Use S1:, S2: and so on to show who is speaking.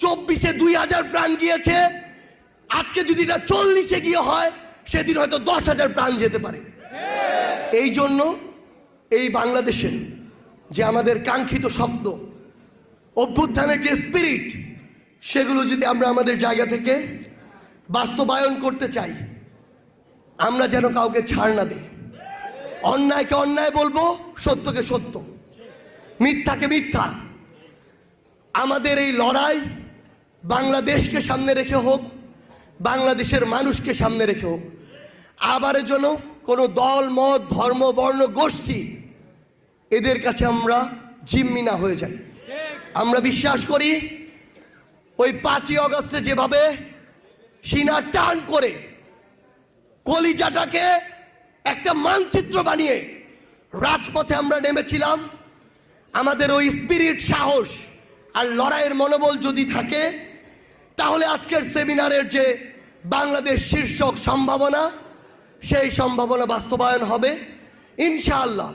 S1: 24-এ 2000 প্রাণ গিয়েছে, আজকে যদি এটা 40-এ গিয়ে হয় সেদিন হয়তো 10,000 প্রাণ যেতে পারে। এই জন্য এই বাংলাদেশের যে আমাদের কাঙ্ক্ষিত শব্দ, অভ্যুত্থানের যে স্পিরিট, সেগুলো যদি আমরা আমাদের জায়গা থেকে বাস্তবায়ন করতে চাই, আমরা যেন কাউকে ছাড় না দিই। অন্যায়কে অন্যায় বলবো, সত্যকে সত্য, মিথ্যাকে মিথ্যা। আমাদের এই লড়াই বাংলাদেশকে সামনে রেখে হোক, বাংলাদেশের মানুষকে সামনে রেখে হোক। আবারের জন্য কোনো দল, মত, ধর্ম, বর্ণ, গোষ্ঠী এদের কাছে আমরা জিম্মি না হয়ে যাই। আমরা বিশ্বাস করি ওই 5ই অগস্টে যেভাবে সিনা টান করে কলিজাটাকে একটা মানচিত্র বানিয়ে রাজপথে আমরা নেমেছিলাম, আমাদের ওই স্পিরিট, সাহস আর লড়াইয়ের মনোবল যদি থাকে, তাহলে আজকের সেমিনারের যে বাংলাদেশ শীর্ষক সম্ভাবনা, সেই সম্ভাবনা বাস্তবায়ন হবে ইনশাআল্লাহ।